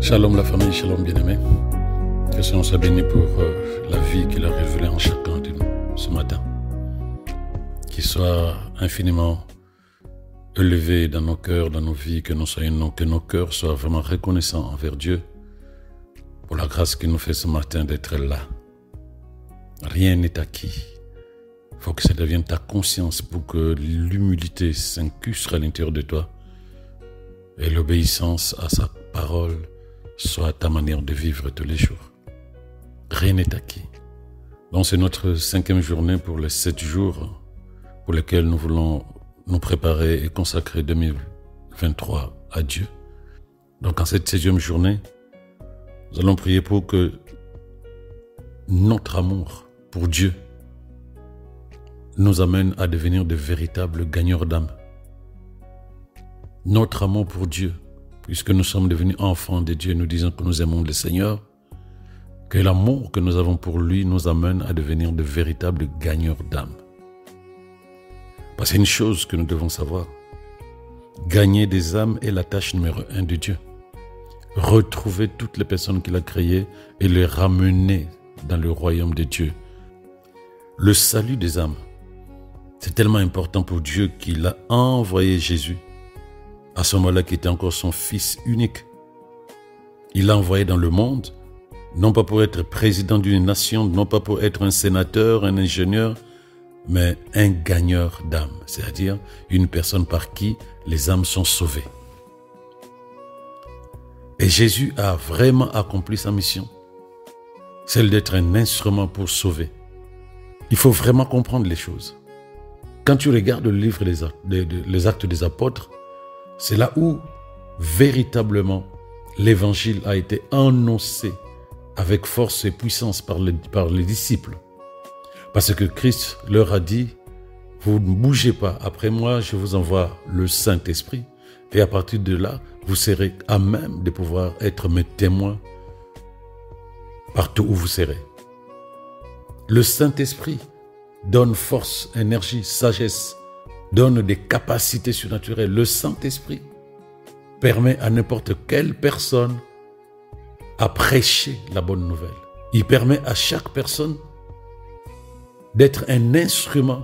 Shalom la famille, shalom bien-aimés. Que le Seigneur soit béni pour la vie qu'il a révélée en chacun de nous ce matin. Qu'il soit infiniment élevé dans nos cœurs, dans nos vies, que nos cœurs soient vraiment reconnaissants envers Dieu pour la grâce qu'il nous fait ce matin d'être là. Rien n'est acquis. Il faut que ça devienne ta conscience pour que l'humilité s'incruste à l'intérieur de toi et l'obéissance à sa parole soit ta manière de vivre tous les jours. Rien n'est acquis. Donc c'est notre 5e journée pour les 7 jours pour lesquels nous voulons nous préparer et consacrer 2023 à Dieu. Donc en cette 7e journée, nous allons prier pour que notre amour pour Dieu nous amène à devenir de véritables gagneurs d'âme. Notre amour pour Dieu, puisque nous sommes devenus enfants de Dieu, nous disons que nous aimons le Seigneur, que l'amour que nous avons pour lui nous amène à devenir de véritables gagneurs d'âme. Parce que c'est une chose que nous devons savoir. Gagner des âmes est la tâche numéro 1 de Dieu. Retrouver toutes les personnes qu'il a créées et les ramener dans le royaume de Dieu. Le salut des âmes, c'est tellement important pour Dieu qu'il a envoyé Jésus, à ce moment-là qui était encore son fils unique. Il l'a envoyé dans le monde, non pas pour être président d'une nation, non pas pour être un sénateur, un ingénieur, mais un gagneur d'âmes, c'est-à-dire une personne par qui les âmes sont sauvées. Et Jésus a vraiment accompli sa mission, celle d'être un instrument pour sauver. Il faut vraiment comprendre les choses. Quand tu regardes le livre les Actes des Apôtres, c'est là où véritablement l'évangile a été annoncé avec force et puissance par les disciples. Parce que Christ leur a dit, vous ne bougez pas, après moi je vous envoie le Saint-Esprit et à partir de là, vous serez à même de pouvoir être mes témoins partout où vous serez. Le Saint-Esprit donne force, énergie, sagesse, donne des capacités surnaturelles. Le Saint-Esprit permet à n'importe quelle personne à prêcher la bonne nouvelle. Il permet à chaque personne d'être un instrument,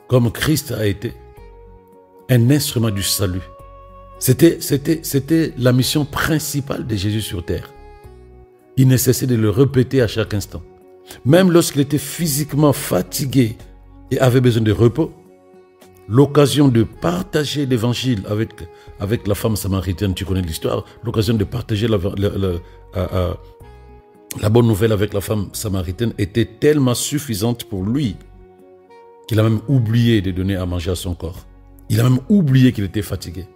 comme Christ a été, un instrument du salut. C'était la mission principale de Jésus sur terre. Il ne cessait de le répéter à chaque instant. Même lorsqu'il était physiquement fatigué et avait besoin de repos, l'occasion de partager l'évangile avec la femme samaritaine, tu connais l'histoire, l'occasion de partager la bonne nouvelle avec la femme samaritaine était tellement suffisante pour lui qu'il a même oublié de donner à manger à son corps. Il a même oublié qu'il était fatigué.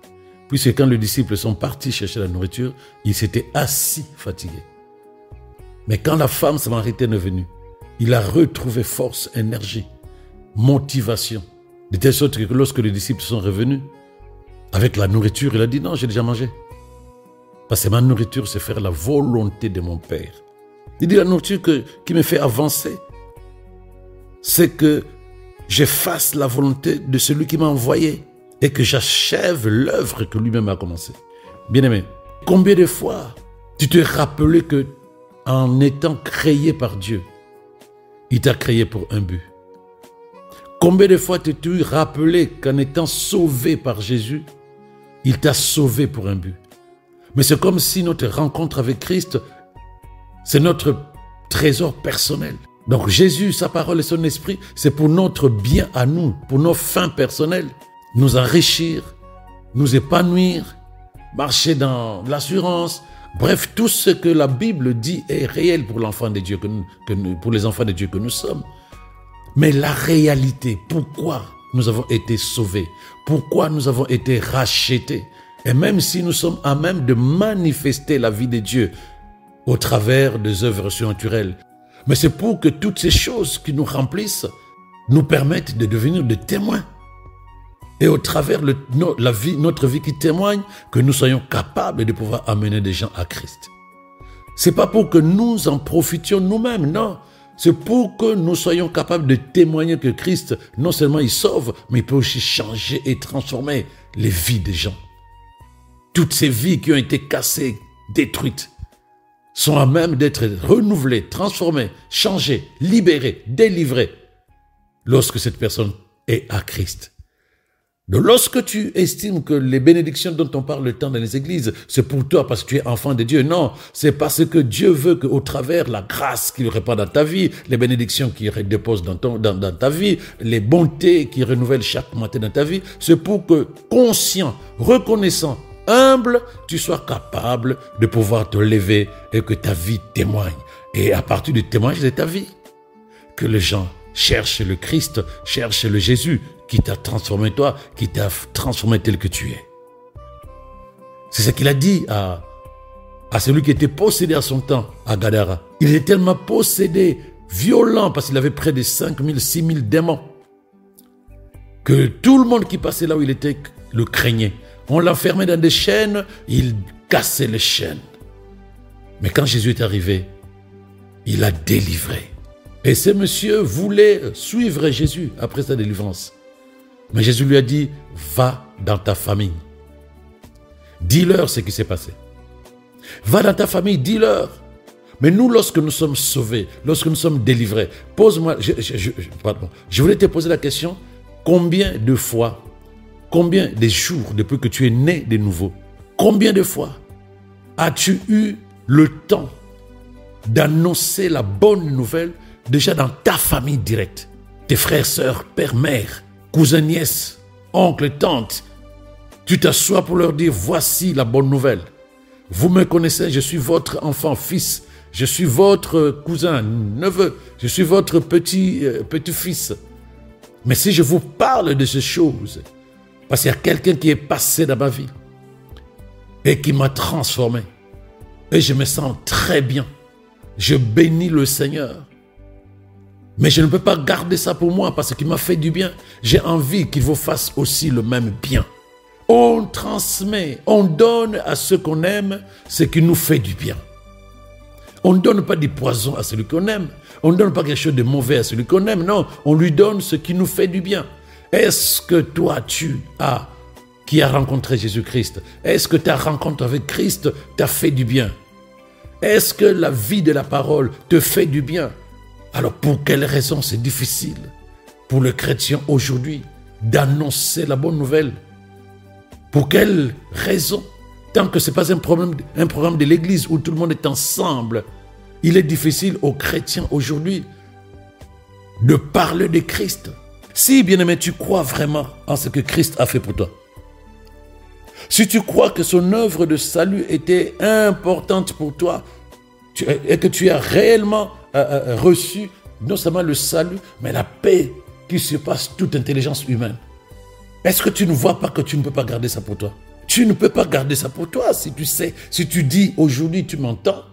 Puisque quand les disciples sont partis chercher la nourriture, il s'était assis fatigué. Mais quand la femme samaritaine est venue, il a retrouvé force, énergie, motivation. De telle sorte que lorsque les disciples sont revenus, avec la nourriture, il a dit non, j'ai déjà mangé. Parce que ma nourriture, c'est faire la volonté de mon Père. Il dit la nourriture qui me fait avancer, c'est que je fasse la volonté de celui qui m'a envoyé et que j'achève l'œuvre que lui-même a commencée. Bien-aimé, combien de fois tu te rappelais que en étant créé par Dieu, il t'a créé pour un but? Combien de fois t'es-tu rappelé qu'en étant sauvé par Jésus, il t'a sauvé pour un but? Mais c'est comme si notre rencontre avec Christ, c'est notre trésor personnel. Donc Jésus, sa parole et son esprit, c'est pour notre bien à nous, pour nos fins personnelles. Nous enrichir, nous épanouir, marcher dans l'assurance. Bref, tout ce que la Bible dit est réel pour l'enfant de Dieu pour les enfants de Dieu que nous sommes. Mais la réalité, pourquoi nous avons été sauvés, pourquoi nous avons été rachetés, et même si nous sommes à même de manifester la vie de Dieu au travers des œuvres surnaturelles, mais c'est pour que toutes ces choses qui nous remplissent nous permettent de devenir des témoins. Et au travers de notre vie qui témoigne, que nous soyons capables de pouvoir amener des gens à Christ. C'est pas pour que nous en profitions nous-mêmes, non. C'est pour que nous soyons capables de témoigner que Christ, non seulement il sauve, mais il peut aussi changer et transformer les vies des gens. Toutes ces vies qui ont été cassées, détruites sont à même d'être renouvelées, transformées, changées, libérées, délivrées lorsque cette personne est à Christ. Donc lorsque tu estimes que les bénédictions dont on parle le temps dans les églises, c'est pour toi parce que tu es enfant de Dieu, non, c'est parce que Dieu veut qu'au travers la grâce qu'il répand dans ta vie, les bénédictions qu'il dépose dans ta vie, les bontés qu'il renouvelle chaque matin dans ta vie, c'est pour que conscient, reconnaissant, humble, tu sois capable de pouvoir te lever et que ta vie témoigne. Et à partir du témoignage de ta vie, que les gens cherchent le Christ, cherchent le Jésus qui t'a transformé toi, qui t'a transformé tel que tu es. C'est ce qu'il a dit à celui qui était possédé à son temps, à Gadara. Il était tellement possédé, violent, parce qu'il avait près de 5 000, 6 000 démons, que tout le monde qui passait là où il était le craignait. On l'enfermait dans des chaînes, il cassait les chaînes. Mais quand Jésus est arrivé, il a délivré. Et ce monsieur voulait suivre Jésus après sa délivrance. Mais Jésus lui a dit, va dans ta famille. Dis-leur ce qui s'est passé. Va dans ta famille, dis-leur. Mais nous, lorsque nous sommes sauvés, lorsque nous sommes délivrés, pose-moi, je voulais te poser la question, combien de fois, combien de jours depuis que tu es né de nouveau, combien de fois as-tu eu le temps d'annoncer la bonne nouvelle déjà dans ta famille directe, tes frères, sœurs, père, mère, cousins, nièces, oncles, tantes, tu t'assois pour leur dire, voici la bonne nouvelle. Vous me connaissez, je suis votre enfant, fils, je suis votre cousin, neveu, je suis votre petit-fils. Mais si je vous parle de ces choses, parce qu'il y a quelqu'un qui est passé dans ma vie et qui m'a transformé, et je me sens très bien, je bénis le Seigneur. Mais je ne peux pas garder ça pour moi parce qu'il m'a fait du bien. J'ai envie qu'il vous fasse aussi le même bien. On transmet, on donne à ceux qu'on aime ce qui nous fait du bien. On ne donne pas du poison à celui qu'on aime. On ne donne pas quelque chose de mauvais à celui qu'on aime. Non, on lui donne ce qui nous fait du bien. Est-ce que toi, qui as rencontré Jésus-Christ, est-ce que ta rencontre avec Christ t'a fait du bien? Est-ce que la vie de la parole te fait du bien? Alors pour quelle raison c'est difficile pour le chrétien aujourd'hui d'annoncer la bonne nouvelle? Pour quelle raison? Tant que ce n'est pas un programme de l'église où tout le monde est ensemble, il est difficile aux chrétiens aujourd'hui de parler de Christ. Si, bien-aimé, tu crois vraiment en ce que Christ a fait pour toi, si tu crois que son œuvre de salut était importante pour toi et que tu as réellement reçu non seulement le salut, mais la paix qui surpasse toute intelligence humaine, est-ce que tu ne vois pas que tu ne peux pas garder ça pour toi? Tu ne peux pas garder ça pour toi si tu sais, si tu dis aujourd'hui, tu m'entends,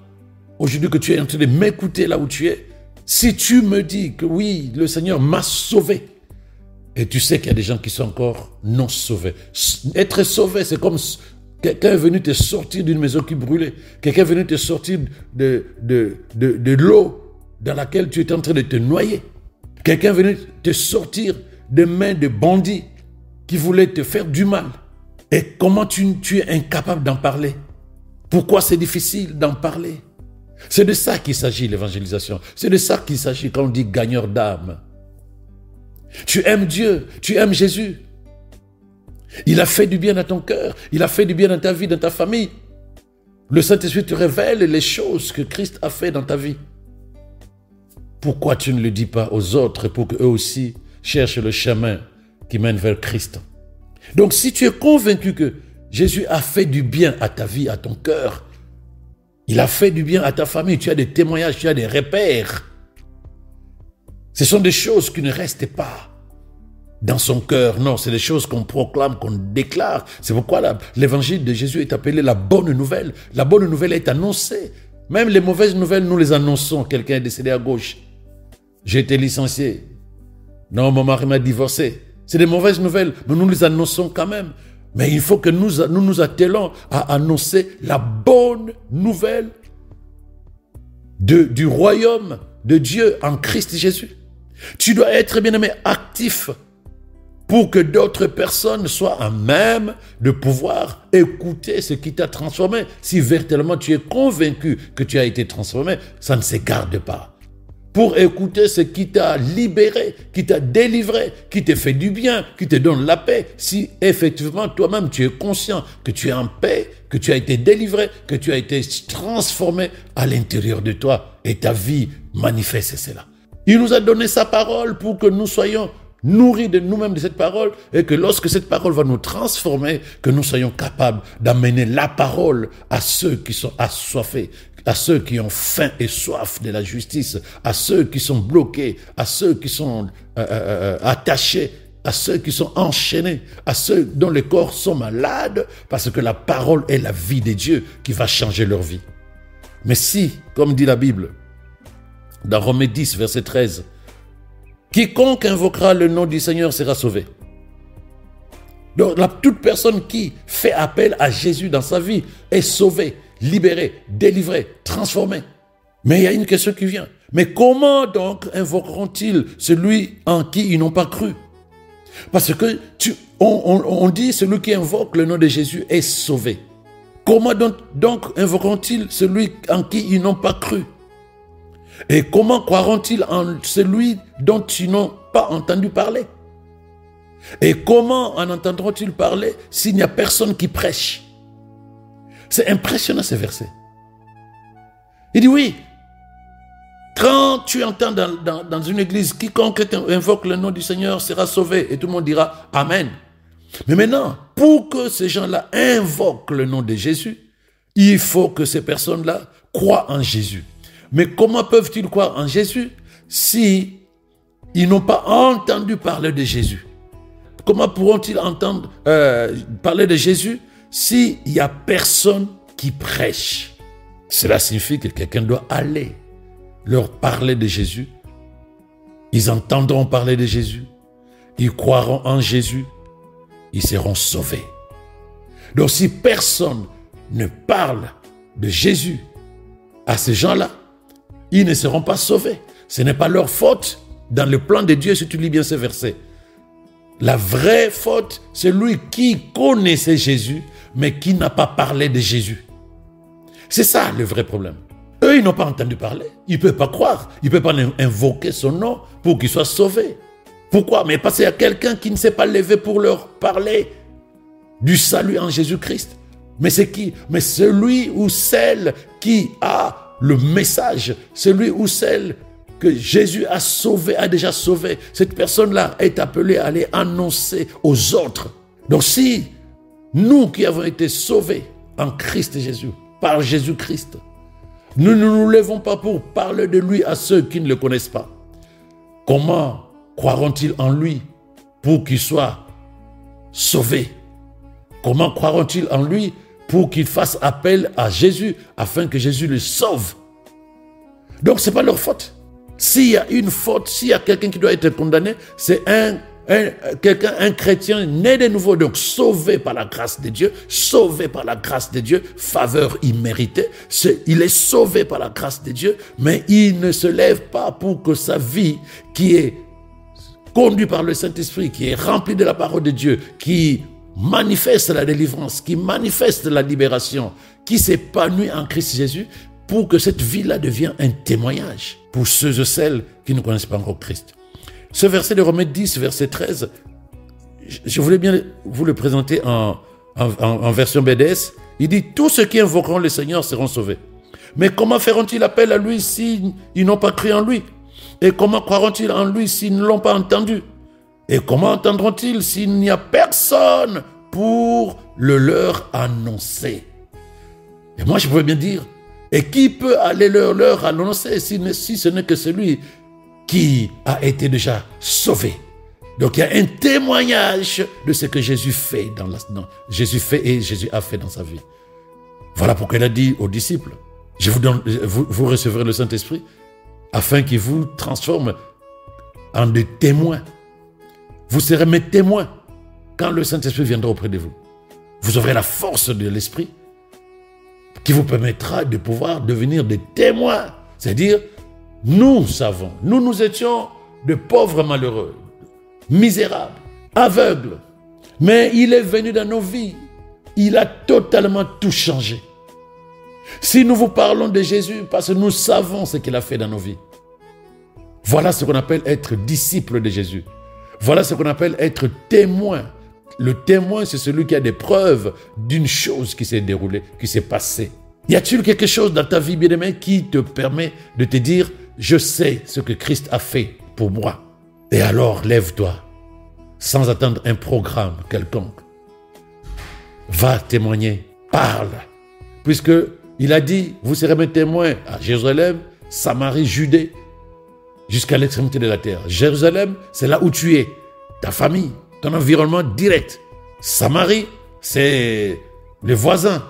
aujourd'hui que tu es en train de m'écouter là où tu es, si tu me dis que oui, le Seigneur m'a sauvé, et tu sais qu'il y a des gens qui sont encore non sauvés. Être sauvé, c'est comme quelqu'un est venu te sortir d'une maison qui brûlait, quelqu'un est venu te sortir de l'eau dans laquelle tu étais en train de te noyer, quelqu'un est venu te sortir des mains de bandits qui voulaient te faire du mal. Et comment tu es incapable d'en parler? Pourquoi c'est difficile d'en parler? C'est de ça qu'il s'agit, l'évangélisation. C'est de ça qu'il s'agit quand on dit gagneur d'âme. Tu aimes Dieu, tu aimes Jésus. Il a fait du bien dans ton cœur, il a fait du bien dans ta vie, dans ta famille. Le Saint-Esprit te révèle les choses que Christ a fait dans ta vie. Pourquoi tu ne le dis pas aux autres pour qu'eux aussi cherchent le chemin qui mène vers Christ? Donc si tu es convaincu que Jésus a fait du bien à ta vie, à ton cœur, il a fait du bien à ta famille, tu as des témoignages, tu as des repères. Ce sont des choses qui ne restent pas dans son cœur. Non, c'est des choses qu'on proclame, qu'on déclare. C'est pourquoi l'évangile de Jésus est appelé la bonne nouvelle. La bonne nouvelle est annoncée. Même les mauvaises nouvelles, nous les annonçons. Quelqu'un est décédé à gauche. J'ai été licencié. Non, mon mari m'a divorcé. C'est des mauvaises nouvelles, mais nous les annonçons quand même. Mais il faut que nous nous attelons à annoncer la bonne nouvelle du royaume de Dieu en Christ Jésus. Tu dois être, bien-aimé, actif pour que d'autres personnes soient à même de pouvoir écouter ce qui t'a transformé. Si véritablement tu es convaincu que tu as été transformé, ça ne s'écarte pas. Pour écouter ce qui t'a libéré, qui t'a délivré, qui te fait du bien, qui te donne la paix. Si effectivement toi-même tu es conscient que tu es en paix, que tu as été délivré, que tu as été transformé à l'intérieur de toi et ta vie manifeste cela. Il nous a donné sa parole pour que nous soyons nourris de nous-mêmes de cette parole et que lorsque cette parole va nous transformer, que nous soyons capables d'amener la parole à ceux qui sont assoiffés, à ceux qui ont faim et soif de la justice, à ceux qui sont bloqués, à ceux qui sont attachés, à ceux qui sont enchaînés, à ceux dont les corps sont malades, parce que la parole est la vie de Dieu qui va changer leur vie. Mais si, comme dit la Bible, dans Romains 10, verset 13, quiconque invoquera le nom du Seigneur sera sauvé. Donc, toute personne qui fait appel à Jésus dans sa vie est sauvée, libérée, délivrée, transformée. Mais il y a une question qui vient. Mais comment donc invoqueront-ils celui en qui ils n'ont pas cru? Parce que on dit celui qui invoque le nom de Jésus est sauvé. Comment donc invoqueront-ils celui en qui ils n'ont pas cru? Et comment croiront-ils en celui dont ils n'ont pas entendu parler? Et comment en entendront-ils parler s'il n'y a personne qui prêche? C'est impressionnant ce verset. Il dit oui, quand tu entends dans une église, quiconque invoque le nom du Seigneur sera sauvé, et tout le monde dira Amen. Mais maintenant, pour que ces gens-là invoquent le nom de Jésus, il faut que ces personnes-là croient en Jésus. Mais comment peuvent-ils croire en Jésus si ils n'ont pas entendu parler de Jésus? Comment pourront-ils entendre parler de Jésus s'il n'y a personne qui prêche? Cela signifie que quelqu'un doit aller leur parler de Jésus. Ils entendront parler de Jésus. Ils croiront en Jésus. Ils seront sauvés. Donc si personne ne parle de Jésus à ces gens-là, ils ne seront pas sauvés. Ce n'est pas leur faute dans le plan de Dieu si tu lis bien ce verset. La vraie faute, c'est lui qui connaissait Jésus, mais qui n'a pas parlé de Jésus. C'est ça le vrai problème. Eux, ils n'ont pas entendu parler. Ils ne peuvent pas croire. Ils ne peuvent pas invoquer son nom pour qu'ils soient sauvés. Pourquoi? Mais parce qu'il y a quelqu'un qui ne s'est pas levé pour leur parler du salut en Jésus-Christ. Mais c'est qui? Mais celui ou celle qui a le message, celui ou celle que Jésus a sauvé, a déjà sauvé. Cette personne-là est appelée à aller annoncer aux autres. Donc si nous qui avons été sauvés en Christ Jésus, par Jésus-Christ, nous ne nous levons pas pour parler de lui à ceux qui ne le connaissent pas, comment croiront-ils en lui pour qu'il soit sauvé? Comment croiront-ils en lui pour qu'ils fassent appel à Jésus afin que Jésus le sauve? Donc ce n'est pas leur faute. S'il y a une faute, s'il y a quelqu'un qui doit être condamné, c'est un chrétien né de nouveau, donc sauvé par la grâce de Dieu, sauvé par la grâce de Dieu, faveur imméritée. Il est sauvé par la grâce de Dieu, mais il ne se lève pas pour que sa vie, qui est conduite par le Saint-Esprit, qui est remplie de la parole de Dieu, qui manifeste la délivrance, qui manifeste la libération, qui s'épanouit en Christ Jésus, pour que cette vie-là devienne un témoignage pour ceux et celles qui ne connaissent pas encore Christ. Ce verset de Romains 10, verset 13, je voulais bien vous le présenter en version BDS. Il dit, tous ceux qui invoqueront le Seigneur seront sauvés. Mais comment feront-ils appel à lui s'ils n'ont pas cru en lui? Et comment croiront-ils en lui s'ils ne l'ont pas entendu? Et comment entendront-ils s'il n'y a personne pour le leur annoncer? Et moi, je pouvais bien dire, et qui peut aller leur annoncer si ce n'est que celui qui a été déjà sauvé? Donc, il y a un témoignage de ce que Jésus fait Jésus fait et Jésus a fait dans sa vie. Voilà pourquoi il a dit aux disciples, vous recevrez le Saint-Esprit afin qu'il vous transforme en des témoins. Vous serez mes témoins quand le Saint-Esprit viendra auprès de vous. Vous aurez la force de l'Esprit qui vous permettra de pouvoir devenir des témoins. C'est-à-dire, nous savons, nous étions de pauvres malheureux, misérables, aveugles. Mais il est venu dans nos vies. Il a totalement tout changé. Si nous vous parlons de Jésus, parce que nous savons ce qu'il a fait dans nos vies. Voilà ce qu'on appelle être disciple de Jésus. Voilà ce qu'on appelle être témoin. Le témoin, c'est celui qui a des preuves d'une chose qui s'est déroulée, qui s'est passée. Y a-t-il quelque chose dans ta vie, bien-aimé, qui te permet de te dire « Je sais ce que Christ a fait pour moi ». Et alors, lève-toi, sans attendre un programme quelconque. Va témoigner, parle. Puisque il a dit, vous serez mes témoins à Jérusalem, Samarie, Judée, jusqu'à l'extrémité de la terre. Jérusalem, c'est là où tu es, ta famille, ton environnement direct. Samarie, c'est les voisins,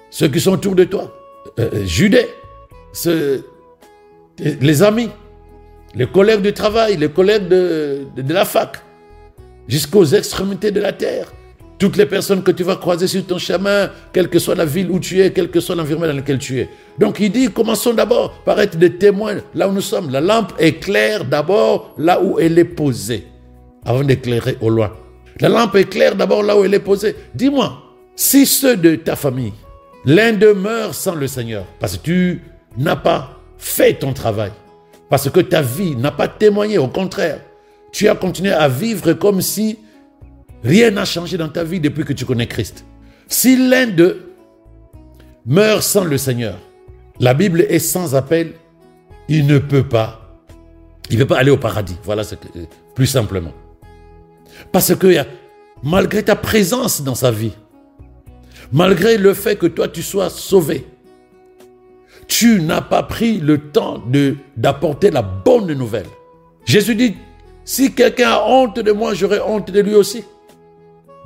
ceux qui sont autour de toi. Judée, c'est les amis, les collègues de travail, les collègues de la fac, jusqu'aux extrémités de la terre. Toutes les personnes que tu vas croiser sur ton chemin, quelle que soit la ville où tu es, quel que soit l'environnement dans lequel tu es. Donc il dit, commençons d'abord par être des témoins là où nous sommes. La lampe éclaire d'abord là où elle est posée, avant d'éclairer au loin. La lampe éclaire d'abord là où elle est posée. Dis-moi, si ceux de ta famille, l'un d'eux meurt sans le Seigneur, parce que tu n'as pas fait ton travail, parce que ta vie n'a pas témoigné, au contraire, tu as continué à vivre comme si rien n'a changé dans ta vie depuis que tu connais Christ. Si l'un d'eux meurt sans le Seigneur, la Bible est sans appel, il ne peut pas aller au paradis. Voilà, plus simplement. Parce que malgré ta présence dans sa vie, malgré le fait que toi tu sois sauvé, tu n'as pas pris le temps d'apporter la bonne nouvelle. Jésus dit, si quelqu'un a honte de moi, j'aurai honte de lui aussi.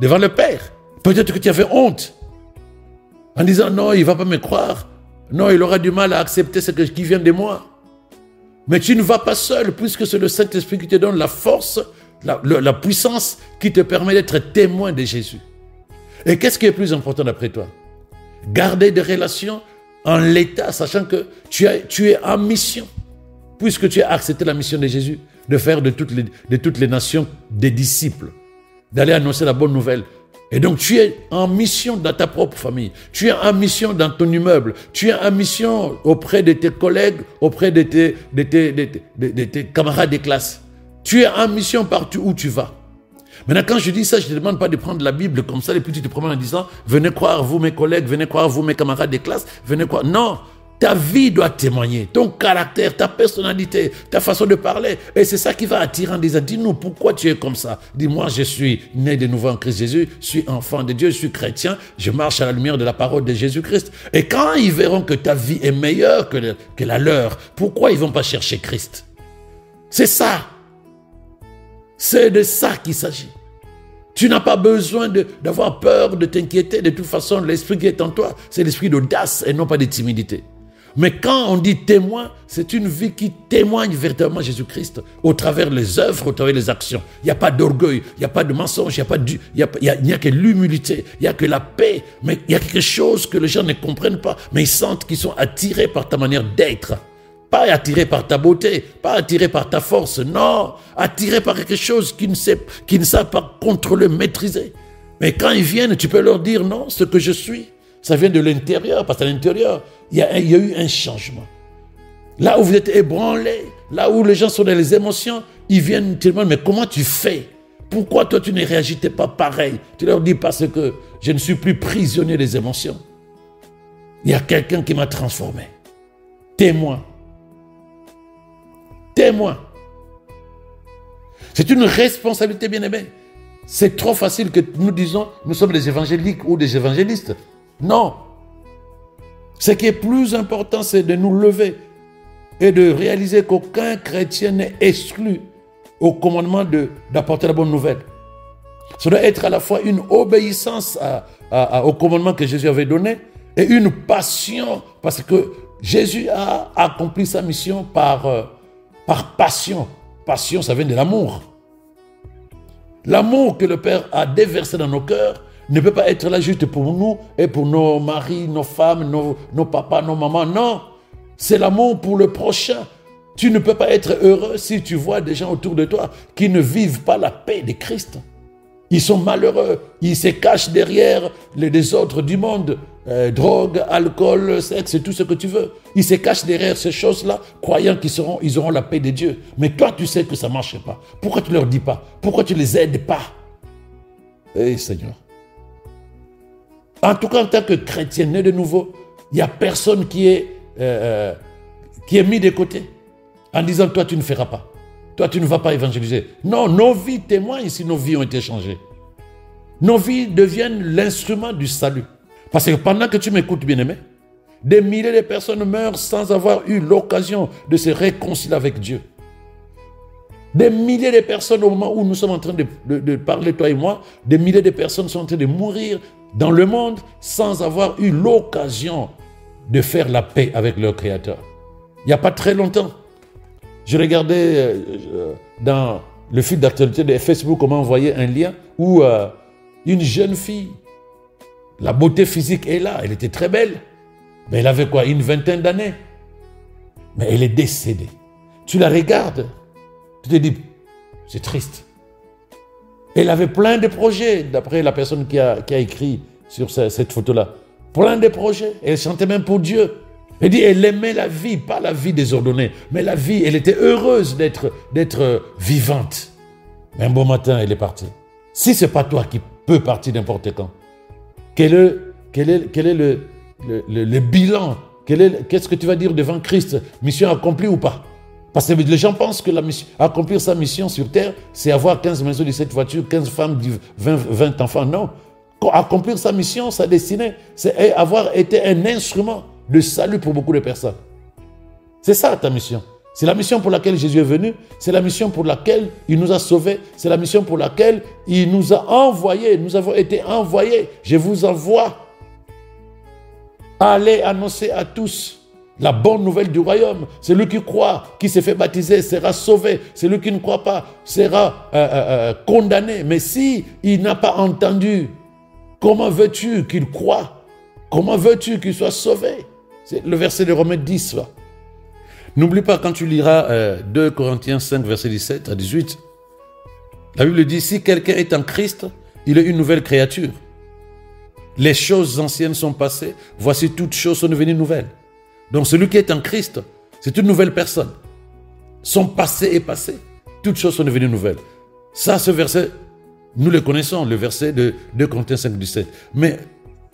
Devant le Père. Peut-être que tu avais honte en disant non, il ne va pas me croire. Non, il aura du mal à accepter ce qui vient de moi. Mais tu ne vas pas seul, puisque c'est le Saint-Esprit qui te donne la force, la puissance qui te permet d'être témoin de Jésus. Et qu'est-ce qui est plus important d'après toi? Garder des relations en l'état, sachant que tu es en mission, puisque tu as accepté la mission de Jésus, de faire de toutes les nations des disciples, d'aller annoncer la bonne nouvelle. Et donc tu es en mission dans ta propre famille, tu es en mission dans ton immeuble, tu es en mission auprès de tes collègues, auprès de tes camarades de classe. Tu es en mission partout où tu vas. Maintenant, quand je dis ça, je ne te demande pas de prendre la Bible comme ça, et puis tu te promènes en disant « Venez croire, vous mes collègues, venez croire, vous mes camarades de classe, venez croire. » Non, ta vie doit témoigner, ton caractère, ta personnalité, ta façon de parler. Et c'est ça qui va attirer en disant « Dis-nous, pourquoi tu es comme ça ?» Dis-moi, je suis né de nouveau en Christ Jésus, je suis enfant de Dieu, je suis chrétien, je marche à la lumière de la parole de Jésus-Christ. Et quand ils verront que ta vie est meilleure que la leur, pourquoi ils ne vont pas chercher Christ? C'est ça. C'est de ça qu'il s'agit. Tu n'as pas besoin d'avoir peur, de t'inquiéter. De toute façon, l'esprit qui est en toi, c'est l'esprit d'audace et non pas de timidité. Mais quand on dit témoin, c'est une vie qui témoigne véritablement Jésus-Christ au travers des œuvres, au travers des actions. Il n'y a pas d'orgueil, il n'y a pas de mensonge, il n'y a que l'humilité, il n'y a que la paix. Mais il y a quelque chose que les gens ne comprennent pas, mais ils sentent qu'ils sont attirés par ta manière d'être. Pas attiré par ta beauté, pas attiré par ta force, non, attiré par quelque chose qu'ils ne savent pas contrôler, maîtriser. Mais quand ils viennent, tu peux leur dire non, ce que je suis, ça vient de l'intérieur, parce qu'à l'intérieur, il y a eu un changement. Là où vous êtes ébranlés, là où les gens sont dans les émotions, ils viennent te demander, mais comment tu fais? Pourquoi toi tu ne réagis pas pareil? Tu leur dis parce que je ne suis plus prisonnier des émotions. Il y a quelqu'un qui m'a transformé. Témoin. Témoin. C'est une responsabilité, bien-aimée. C'est trop facile que nous disons, nous sommes des évangéliques ou des évangélistes. Non. Ce qui est plus important, c'est de nous lever et de réaliser qu'aucun chrétien n'est exclu au commandement d'apporter la bonne nouvelle. Ça doit être à la fois une obéissance au commandement que Jésus avait donné et une passion, parce que Jésus a accompli sa mission par passion. Passion, ça vient de l'amour. L'amour que le Père a déversé dans nos cœurs ne peut pas être là juste pour nous et pour nos maris, nos femmes, nos papas, nos mamans. Non, c'est l'amour pour le prochain. Tu ne peux pas être heureux si tu vois des gens autour de toi qui ne vivent pas la paix de Christ. Ils sont malheureux, ils se cachent derrière les désordres du monde, drogue, alcool, sexe, tout ce que tu veux. Ils se cachent derrière ces choses-là, croyant qu'ils auront la paix de Dieu. Mais toi, tu sais que ça ne marche pas. Pourquoi tu ne leur dis pas? Pourquoi tu ne les aides pas? Eh Seigneur. En tout cas, en tant que chrétien né de nouveau, il n'y a personne qui est mis de côté en disant, toi, tu ne feras pas. Toi, tu ne vas pas évangéliser. Non, nos vies témoignent si nos vies ont été changées. Nos vies deviennent l'instrument du salut. Parce que pendant que tu m'écoutes, bien-aimé, des milliers de personnes meurent sans avoir eu l'occasion de se réconcilier avec Dieu. Des milliers de personnes, au moment où nous sommes en train de parler, toi et moi, des milliers de personnes sont en train de mourir dans le monde sans avoir eu l'occasion de faire la paix avec leur Créateur. Il n'y a pas très longtemps, je regardais dans le fil d'actualité de Facebook, on m'a envoyé un lien où une jeune fille, la beauté physique est là, elle était très belle, mais elle avait quoi, une vingtaine d'années. Mais elle est décédée. Tu la regardes, tu te dis, c'est triste. Elle avait plein de projets, d'après la personne qui a écrit sur cette photo-là. Plein de projets. Elle chantait même pour Dieu. Elle dit, elle aimait la vie, pas la vie désordonnée, mais la vie, elle était heureuse d'être vivante. Mais un beau matin, elle est partie. Si ce n'est pas toi qui peux partir n'importe quand, quel est le bilan? Qu'est-ce que tu vas dire devant Christ? Mission accomplie ou pas? Parce que les gens pensent que accomplir sa mission sur terre, c'est avoir 15 maisons, 17 voitures, 15 femmes, 20 enfants. Non. Accomplir sa mission, sa destinée, c'est avoir été un instrument de salut pour beaucoup de personnes. C'est ça ta mission. C'est la mission pour laquelle Jésus est venu. C'est la mission pour laquelle il nous a sauvés. C'est la mission pour laquelle il nous a envoyés. Nous avons été envoyés. Je vous envoie. Allez annoncer à tous la bonne nouvelle du royaume. Celui qui croit, qui s'est fait baptiser, sera sauvé. Celui qui ne croit pas sera condamné. Mais si il n'a pas entendu, comment veux-tu qu'il croie? Comment veux-tu qu'il soit sauvé? C'est le verset de Romains 10. Là. N'oublie pas quand tu liras 2 Corinthiens 5, verset 17 à 18. La Bible dit, si quelqu'un est en Christ, il est une nouvelle créature. Les choses anciennes sont passées, voici toutes choses sont devenues nouvelles. Donc celui qui est en Christ, c'est une nouvelle personne. Son passé est passé, toutes choses sont devenues nouvelles. Ça, ce verset, nous le connaissons, le verset de 2 Corinthiens 5, 17. Mais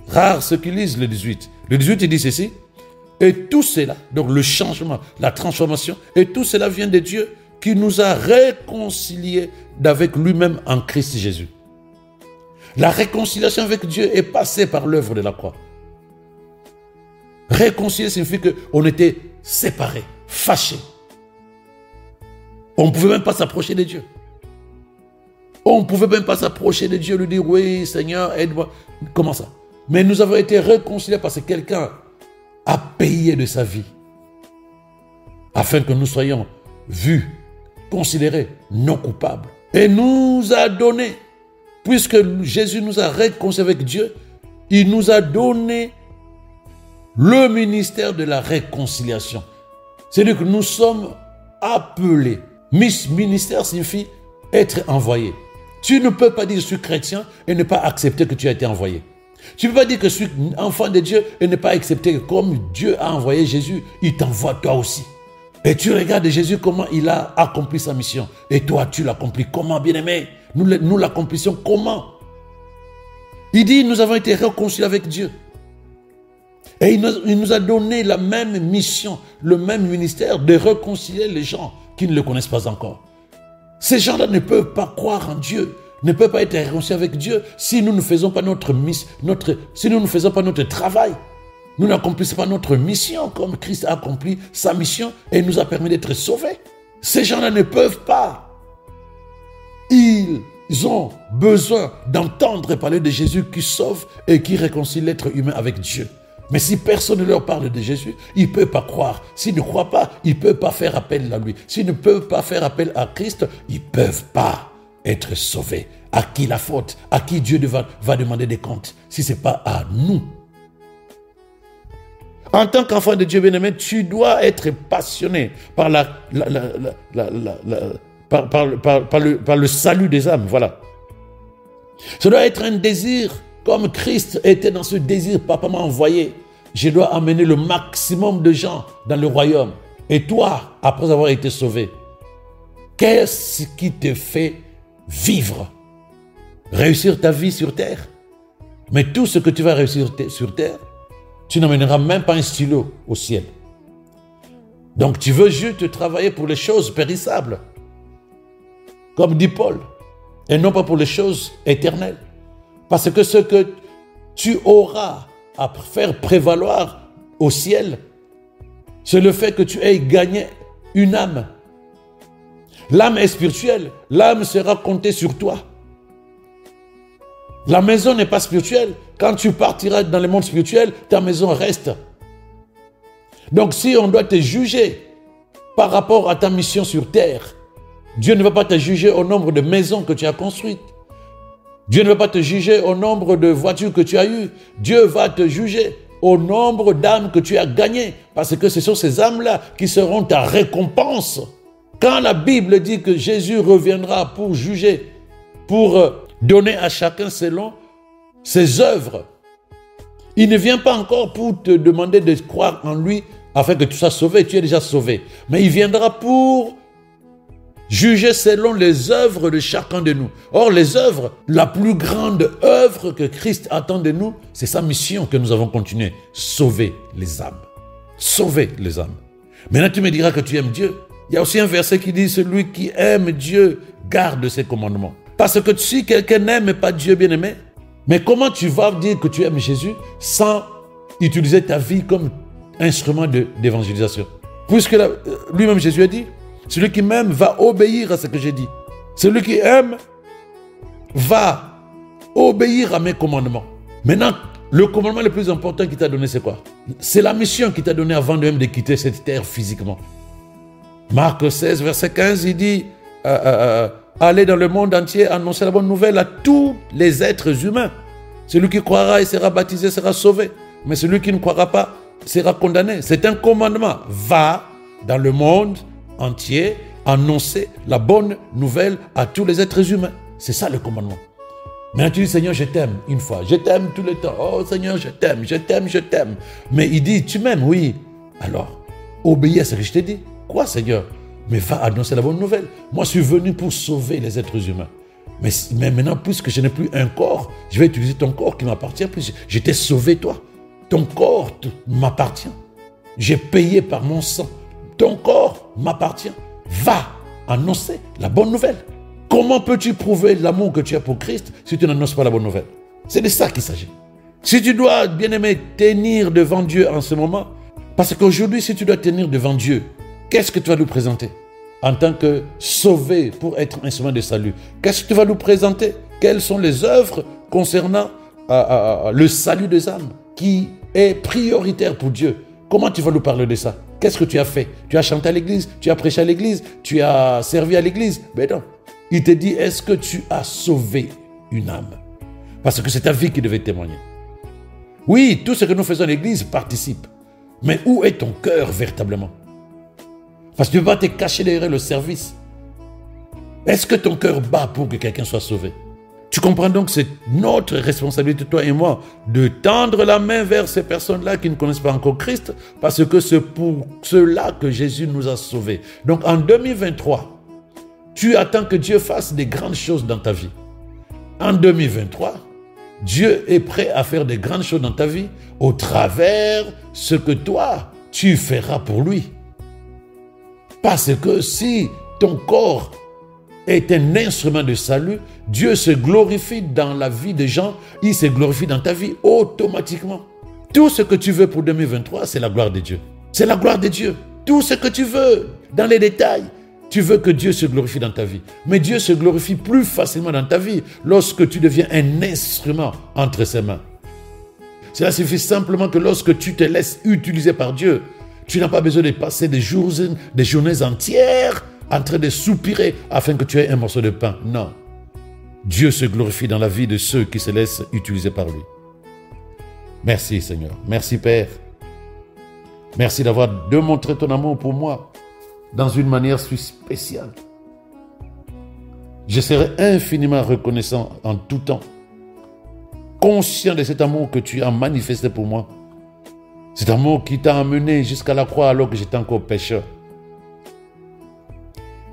rares ceux qui lisent le 18. Le 18, il dit ceci, et tout cela, donc le changement, la transformation, et tout cela vient de Dieu qui nous a réconciliés avec lui-même en Christ Jésus. La réconciliation avec Dieu est passée par l'œuvre de la croix. Réconcilier signifie qu'on était séparés, fâchés. On ne pouvait même pas s'approcher de Dieu. On ne pouvait même pas s'approcher de Dieu, lui dire, oui Seigneur, aide-moi. Comment ça? Mais nous avons été réconciliés parce que quelqu'un a payé de sa vie afin que nous soyons vus, considérés non coupables. Et nous a donné, puisque Jésus nous a réconciliés avec Dieu, il nous a donné le ministère de la réconciliation. C'est-à-dire que nous sommes appelés. Ministère signifie être envoyé. Tu ne peux pas dire je suis chrétien et ne pas accepter que tu as été envoyé. Tu ne peux pas dire que je suis enfant de Dieu et ne pas accepter que comme Dieu a envoyé Jésus, il t'envoie toi aussi. Et tu regardes Jésus comment il a accompli sa mission. Et toi, tu l'accomplis comment, bien-aimé? Nous l'accomplissions comment? Il dit, nous avons été réconciliés avec Dieu. Et il nous a donné la même mission, le même ministère de réconcilier les gens qui ne le connaissent pas encore. Ces gens-là ne peuvent pas croire en Dieu, ne peuvent pas être réconciliés avec Dieu si nous ne faisons pas si nous ne faisons pas notre travail. Nous n'accomplissons pas notre mission comme Christ a accompli sa mission et nous a permis d'être sauvés. Ces gens-là ne peuvent pas. Ils ont besoin d'entendre parler de Jésus qui sauve et qui réconcilie l'être humain avec Dieu. Mais si personne ne leur parle de Jésus, ils ne peuvent pas croire. S'ils ne croient pas, ils ne peuvent pas faire appel à lui. S'ils ne peuvent pas faire appel à Christ, ils ne peuvent pas être sauvés. À qui la faute? À qui Dieu va demander des comptes? Si ce n'est pas à nous. En tant qu'enfant de Dieu bien-aimé, tu dois être passionné par, par le salut des âmes. Voilà. Ça doit être un désir, comme Christ était dans ce désir. Papa m'a envoyé. Je dois amener le maximum de gens dans le royaume. Et toi, après avoir été sauvé, qu'est-ce qui te fait vivre? Réussir ta vie sur terre? Mais tout ce que tu vas réussir sur terre, tu n'amèneras même pas un stylo au ciel. Donc tu veux juste travailler pour les choses périssables, comme dit Paul, et non pas pour les choses éternelles. Parce que ce que tu auras à faire prévaloir au ciel, c'est le fait que tu aies gagné une âme. L'âme est spirituelle, l'âme sera comptée sur toi. La maison n'est pas spirituelle. Quand tu partiras dans le monde spirituel, ta maison reste. Donc si on doit te juger par rapport à ta mission sur terre, Dieu ne va pas te juger au nombre de maisons que tu as construites. Dieu ne va pas te juger au nombre de voitures que tu as eues. Dieu va te juger au nombre d'âmes que tu as gagnées. Parce que ce sont ces âmes-là qui seront ta récompense. Quand la Bible dit que Jésus reviendra pour juger, pour donner à chacun selon ses œuvres, il ne vient pas encore pour te demander de croire en lui afin que tu sois sauvé. Tu es déjà sauvé. Mais il viendra pour juger selon les œuvres de chacun de nous. Or, les œuvres, la plus grande œuvre que Christ attend de nous, c'est sa mission que nous avons continué. Sauver les âmes. Sauver les âmes. Maintenant, tu me diras que tu aimes Dieu. Il y a aussi un verset qui dit, celui qui aime Dieu garde ses commandements. Parce que si quelqu'un n'aime pas Dieu bien-aimé, mais comment tu vas dire que tu aimes Jésus sans utiliser ta vie comme instrument d'évangélisation? Puisque lui-même Jésus a dit, celui qui m'aime va obéir à ce que j'ai dit. Celui qui aime va obéir à mes commandements. Maintenant, le commandement le plus important qu'il t'a donné, c'est quoi? C'est la mission qu'il t'a donnée avant même de quitter cette terre physiquement. Marc 16, verset 15, il dit allez dans le monde entier, annoncer la bonne nouvelle à tous les êtres humains. Celui qui croira et sera baptisé sera sauvé. Mais celui qui ne croira pas sera condamné. C'est un commandement. Va dans le monde entier, annoncer la bonne nouvelle à tous les êtres humains. C'est ça le commandement. Maintenant tu dis, Seigneur, je t'aime une fois. Je t'aime tout le temps. Oh Seigneur, je t'aime, je t'aime, je t'aime. Mais il dit, tu m'aimes, oui. Alors, obéis à ce que je t'ai dit. Quoi, Seigneur? Mais va annoncer la bonne nouvelle. Moi, je suis venu pour sauver les êtres humains. Mais maintenant, puisque je n'ai plus un corps, je vais utiliser ton corps qui m'appartient. Puis je t'ai sauvé, toi. Ton corps m'appartient. J'ai payé par mon sang. Ton corps m'appartient. Va annoncer la bonne nouvelle. Comment peux-tu prouver l'amour que tu as pour Christ si tu n'annonces pas la bonne nouvelle? C'est de ça qu'il s'agit. Si tu dois, bien-aimé, tenir devant Dieu en ce moment, parce qu'aujourd'hui, si tu dois tenir devant Dieu, qu'est-ce que tu vas nous présenter en tant que sauvé pour être instrument de salut? Qu'est-ce que tu vas nous présenter? Quelles sont les œuvres concernant le salut des âmes qui est prioritaire pour Dieu? Comment tu vas nous parler de ça? Qu'est-ce que tu as fait? Tu as chanté à l'église? Tu as prêché à l'église? Tu as servi à l'église? Mais non. Il te dit, est-ce que tu as sauvé une âme? Parce que c'est ta vie qui devait témoigner. Oui, tout ce que nous faisons à l'église participe. Mais où est ton cœur véritablement? Parce que tu ne peux pas te cacher derrière le service. Est-ce que ton cœur bat pour que quelqu'un soit sauvé? Tu comprends donc que c'est notre responsabilité, toi et moi, de tendre la main vers ces personnes-là qui ne connaissent pas encore Christ, parce que c'est pour cela que Jésus nous a sauvés. Donc en 2023, tu attends que Dieu fasse des grandes choses dans ta vie. En 2023, Dieu est prêt à faire des grandes choses dans ta vie au travers ce que toi, tu feras pour lui. Parce que si ton corps est un instrument de salut, Dieu se glorifie dans la vie des gens, il se glorifie dans ta vie automatiquement. Tout ce que tu veux pour 2023, c'est la gloire de Dieu. C'est la gloire de Dieu. Tout ce que tu veux, dans les détails, tu veux que Dieu se glorifie dans ta vie. Mais Dieu se glorifie plus facilement dans ta vie lorsque tu deviens un instrument entre ses mains. Cela suffit simplement que lorsque tu te laisses utiliser par Dieu, tu n'as pas besoin de passer des journées entières en train de soupirer afin que tu aies un morceau de pain. Non. Dieu se glorifie dans la vie de ceux qui se laissent utiliser par lui. Merci Seigneur. Merci Père. Merci d'avoir démontré ton amour pour moi dans une manière si spéciale. Je serai infiniment reconnaissant en tout temps, conscient de cet amour que tu as manifesté pour moi. Cet amour qui t'a amené jusqu'à la croix alors que j'étais encore pécheur.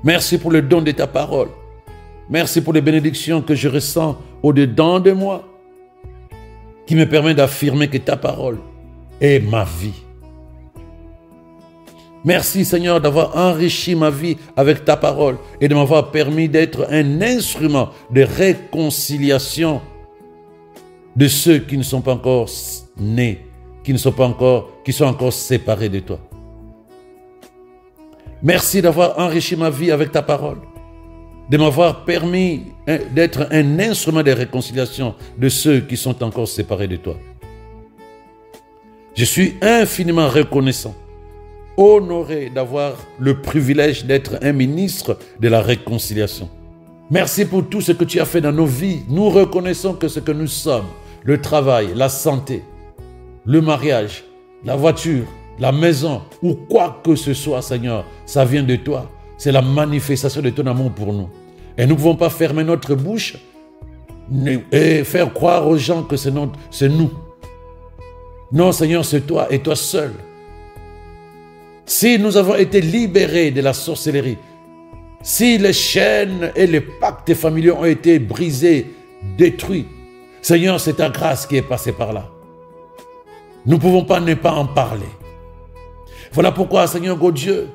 Merci pour le don de ta parole. Merci pour les bénédictions que je ressens au-dedans de moi, qui me permet d'affirmer que ta parole est ma vie. Merci Seigneur d'avoir enrichi ma vie avec ta parole et de m'avoir permis d'être un instrument de réconciliation de ceux qui ne sont pas encore nés, qui sont encore séparés de toi. Merci d'avoir enrichi ma vie avec ta parole, de m'avoir permis d'être un instrument de réconciliation de ceux qui sont encore séparés de toi. Je suis infiniment reconnaissant, honoré d'avoir le privilège d'être un ministre de la réconciliation. Merci pour tout ce que tu as fait dans nos vies. Nous reconnaissons que ce que nous sommes, le travail, la santé, le mariage, la voiture, la maison ou quoi que ce soit, Seigneur, ça vient de toi. C'est la manifestation de ton amour pour nous. Et nous ne pouvons pas fermer notre bouche et faire croire aux gens que c'est nous. Non, Seigneur, c'est toi et toi seul. Si nous avons été libérés de la sorcellerie, si les chaînes et les pactes familiaux ont été brisés, détruits, Seigneur, c'est ta grâce qui est passée par là. Nous ne pouvons pas ne pas en parler. Voilà pourquoi, Seigneur Dieu,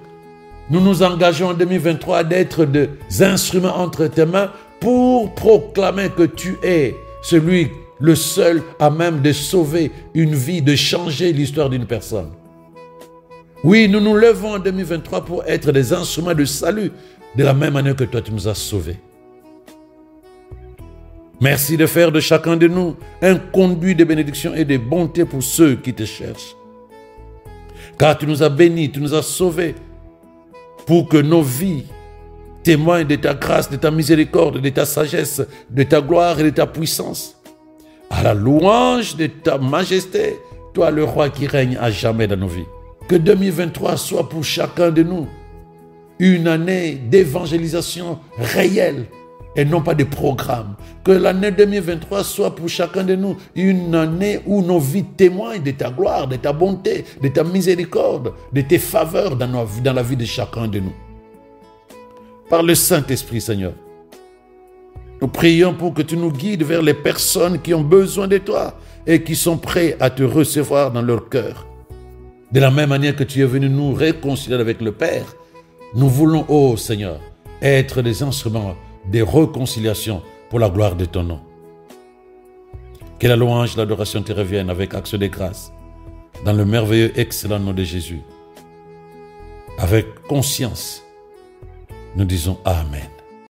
nous nous engageons en 2023 d'être des instruments entre tes mains pour proclamer que tu es celui, le seul à même de sauver une vie, de changer l'histoire d'une personne. Oui, nous nous levons en 2023 pour être des instruments de salut de la même manière que toi tu nous as sauvés. Merci de faire de chacun de nous un conduit de bénédiction et de bonté pour ceux qui te cherchent. Car tu nous as bénis, tu nous as sauvés pour que nos vies témoignent de ta grâce, de ta miséricorde, de ta sagesse, de ta gloire et de ta puissance. À la louange de ta majesté, toi le roi qui règne à jamais dans nos vies. Que 2023 soit pour chacun de nous une année d'évangélisation réelle et non pas de programme. Que l'année 2023 soit pour chacun de nous une année où nos vies témoignent de ta gloire, de ta bonté, de ta miséricorde, de tes faveurs dans la vie de chacun de nous. Par le Saint-Esprit, Seigneur, nous prions pour que tu nous guides vers les personnes qui ont besoin de toi et qui sont prêts à te recevoir dans leur cœur. De la même manière que tu es venu nous réconcilier avec le Père, nous voulons, ô Seigneur, être des instruments de réconciliation pour la gloire de ton nom. Que la louange, l'adoration te reviennent avec action de grâce, dans le merveilleux, excellent nom de Jésus. Avec conscience, nous disons Amen.